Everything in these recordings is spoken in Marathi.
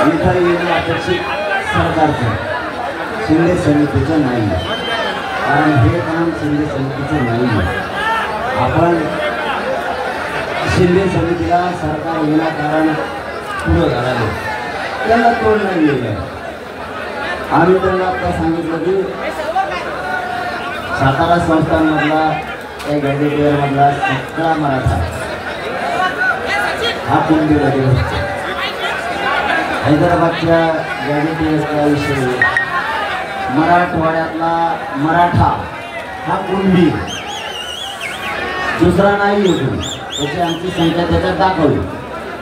इथं येणं अपेक्षित सरकारचं, शिंदे समितीचं नाही. कारण हे काम शिंदे समितीचं नाही. आपण शिंदे समितीला सरकार विनाकारण पुढं घालावे, त्याला तोड नाही दिलं. आम्ही त्यांना आता सांगितलं की सातारा संस्थांमधला त्या गॅजेटियरमधला सगळा मराठा हा कुंडीमध्ये होता. हैदराबादच्या गॅजेटियरचा विषय मराठवाड्यातला मराठा हा कुंडी दुसरा नाही होतो. त्याची आमची संख्या त्याच्यात दाखवली.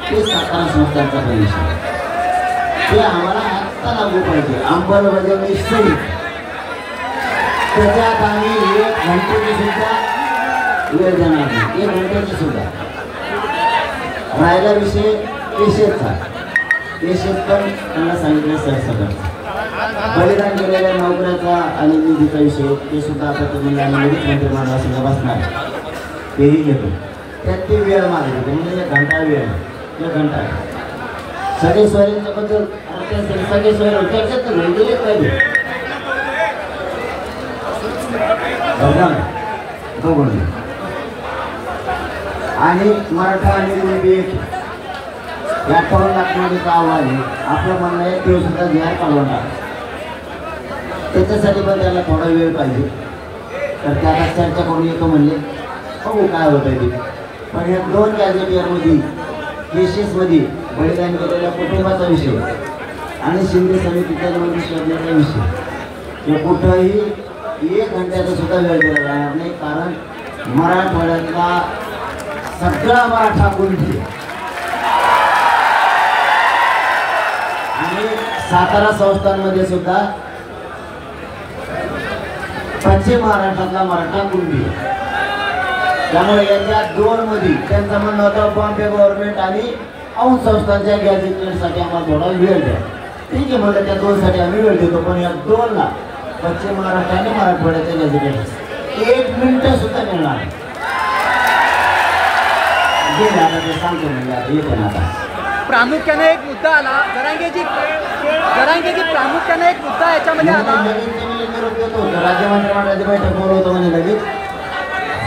ते सातारा संस्थांचा विषय ते आम्हाला आत्ता लागू पाहिजे. अंमलबजावणी सहित त्याच्यात आम्ही 1 घंटेची सुद्धा वेळ देणार नाही. 1 घंटेची सुद्धा. राहिला विषय केशेचा, केशेत पण त्यांना सांगितलं सरसकट बलिदान केलेल्या नोकऱ्याचा आणि निधीचा विषय ते सुद्धा आता तुम्ही लगेच मंत्रिमंडळाला सुद्धा बसणार तेही घेतो. त्यात ते वेळ मागली होती म्हणजे 1 घंटा वेळ, 1 घंटा. सगळे सोयऱ्यांच्या बद्दल सगळे सोयरे त्याच्यात गेले पाहिजे दोघं. आणि मराठा आणि कुणबी 58 लाख मोदीचं आव्हान आहे. आपलं म्हणणं आहे ते सुद्धा जी आर काढवणार. त्याच्यासाठी पण त्याला थोडा वेळ पाहिजे. तर त्या आता चर्चा करून येतो म्हणले, बघू काय होतं ते. पण या 2 गॅजेटियरमध्ये केसेसमध्ये बलिदान केलेल्या कुटुंबाचा विषय आणि शिंदे समितीच्या निवडणूक शोधण्याचा विषय हे कुठंही 1 घंट्याचा सुद्धा वेळ दिला जाणार नाही. कारण मराठवाड्यातला सगळा मराठा कुंडी आणि सातारा संस्थांमध्ये सुद्धा पश्चिम महाराष्ट्रातला मराठा कुंडी. त्यामुळे याच्या 2 मध्ये त्यांचं म्हणणं होतं बॉम्बे गव्हर्नमेंट आणि औंध संस्थांच्या गॅजेटियरसाठी आम्हाला थोडा वेळ द्या. ठीक आहे म्हणलं, त्या 2 साठी आम्ही वेळ देतो. पण या 2 ला पश्चिम महाराष्ट्र आणि मराठवाड्याच्या गॅजेटियर 1 मिनिट सुद्धा मिळणार नाही. आता ते सांगतो म्हणजे येते ना. आता प्रामुख्याने एक मुद्दा आला, जरांगेजी प्रामुख्याने एक मुद्दा याच्यामध्ये आला. राज्य मंत्रिमंडळाची बैठक बोलवतो म्हणजे लगेच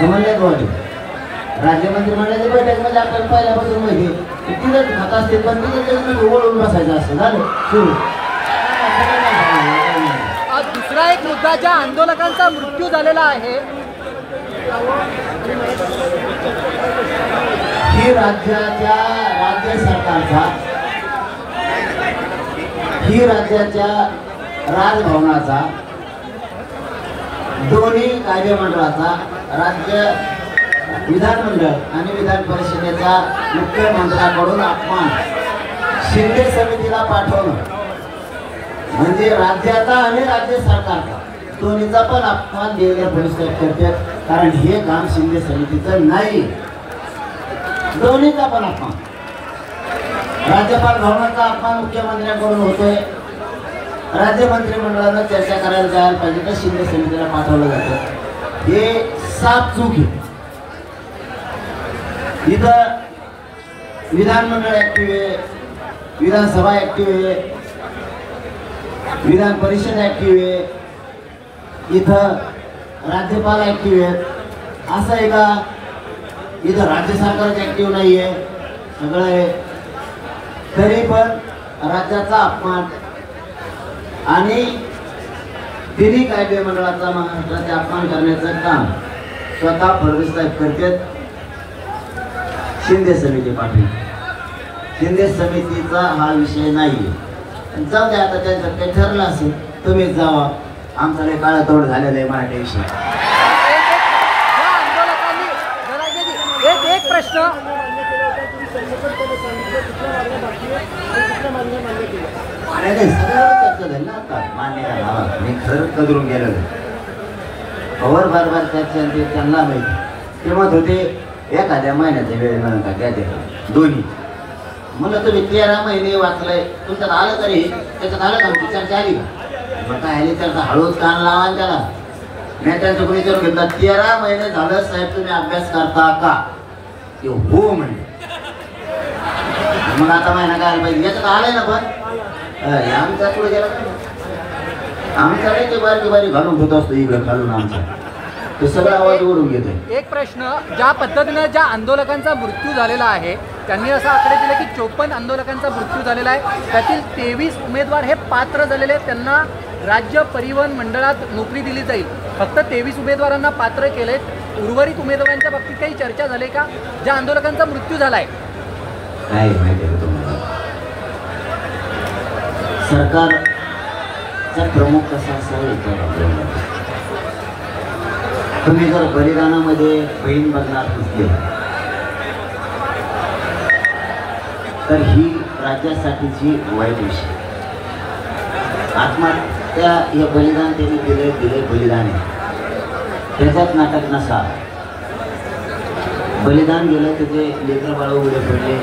समजले गोष्टी. राज्य मंत्रिमंडळाच्या बैठक मध्ये आपल्याला पहिल्यापासून माहिती तिथेच खात असते, पण तिथे ओळून बसायचं असतं. झालं सुरू. दुसरा एक मुद्दा, ज्या आंदोलकांचा मृत्यू झालेला आहे ही राज्य सरकारचा, ही राज्याच्या राजभवनाचा, दोन्ही कायदेमंडळाचा, राज्य विधानमंडळ आणि विधान परिषदेचा मुख्यमंत्र्याकडून अपमान शिंदे समितीला पाठवणं म्हणजे राज्याचा आणि राज्य सरकारचा दोन्हीचा पण अपमान देवेंद्र फडणवीस करतात. कारण हे काम शिंदे समितीचं नाही. दोन्हीचा पण अपमान, राज्यपाल भवनाचा अपमान मुख्यमंत्र्यांकडून होतोय. राज्य मंत्रिमंडळानं चर्चा करायला जायला पाहिजे तर शिंदे समितीला पाठवलं जातं. हे साफ चूक आहे. इथं विधानमंडळ ऍक्टिव्ह आहे, विधानसभा ऍक्टिव्ह आहे, विधान परिषद ऍक्टिव्ह आहे, इथं राज्यपाल ऍक्टिव्ह आहेत. असं आहे का इथं राज्य सरकार ऍक्टिव्ह नाही आहे? सगळं आहे. तरी पण राज्याचा अपमान आणि तिन्ही कायदेमंडळाचा महाराष्ट्राचे अपमान करण्याचं काम स्वतः फडणवीस साहेब करतात. शिंदे समिती पाठवली. शिंदे समितीचा हा विषय नाही. जाऊ द्या, आता त्यांचं ते ठरलं असेल, तुम्हीच जावा. आमचा लय काळा तोड झालेला आहे मराठी विषय. एक प्रश्न, सगळ्यावर चर्चा झाली ना आता मान्य करा. मी खरं कदरून गेलो कवर बार चर्चा त्यांना माहिती. ते म्हणत होते एखाद्या महिन्याच्या वेळ म्हणून का घ्या ते दोन्ही. म्हणलं तुम्ही 13 महिने वाचलंय, तुमच्यात आलं तरी त्याच्यात आलं का? चर्चा आली का? मग काय आली चर्चा? हळूच कान लावा त्याला. मी त्यांच्याकडून विचारून घेतला 13 महिने झालं साहेब तुम्ही अभ्यास करता का? ते हो म्हणजे मग आता महिना काय पाहिजे याच्यात आलाय ना पण आमचा पुढे गेला का आमचा ते बारीक बारीक घालून होत असतो इकडं घालून आमचा ते सगळं आवाज ओढून घेतोय. एक प्रश्न, ज्या पद्धतीनं ज्या आंदोलकांचा मृत्यू झालेला आहे त्यांनी असं आकडे दिले की 54 आंदोलकांचा मृत्यू झालेला आहे, त्यातील 23 उमेदवार हे पात्र झालेले आहेत, त्यांना राज्य परिवहन मंडळात नोकरी दिली जाईल. फक्त 23 उमेदवारांना पात्र केले. उर्वरित उमेदवारांच्या बाबतीत काही चर्चा झाली का ज्या आंदोलकांचा मृत्यू झालाय? काय माहिती आहे तुम्हाला सरकारचा प्रमुख कसा असावा. तुम्ही जर बलिदानामध्ये बहीण बघणार दिसले तर ही राज्यासाठीची वाईट विषय. आत्महत्या हे बलिदान त्यांनी दिले बलिदान आहे, त्याच्यात नाटक नसा. बलिदान गेलं त्याचे लेकर बाळ उघडे पडले,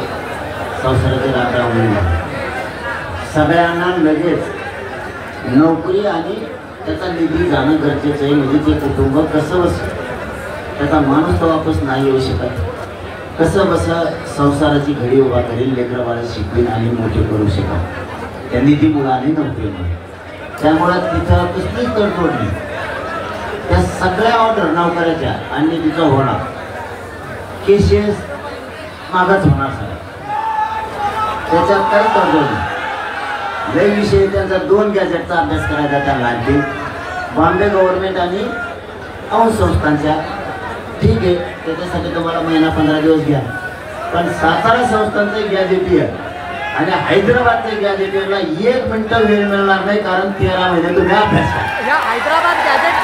संसाराचे रात्र उघडले, सगळ्यांना लगेच नोकरी आणि त्याचा निधी जाणं गरजेचं आहे. म्हणजे ते कुटुंब कसं बस त्याचा माणूस तर वापस नाही येऊ शकत, कसं बस संसाराची घडी उभा करेल, लेकरं बाळ शिकवेल आणि मोठे करू शकत. त्या निधी मुलाने नोकरी मिळेल. त्यामुळं तिथं कसलीच तडजोड नाही. त्या सगळ्या ऑर्डर नोकऱ्याच्या आणि तिचं होणार केसेस मागच होणार सगळं, त्याच्यात काही तडजोड नाही. लय विषय त्यांचा 2 गॅजेटचा अभ्यास करायचा त्या लागतील बॉम्बे गव्हर्नमेंट आणि अंशसंस्थांच्या. ठीक आहे, त्याच्यासाठी तुम्हाला महिना 15 दिवस घ्या, पण सातारा संस्थांचं गॅजेटियर आणि हैदराबादच्या गॅजेटियरला 1 मिनिट वेळ मिळणार नाही, कारण 13 महिने तुम्ही अभ्यास करा. या हैदराबाद गॅजेट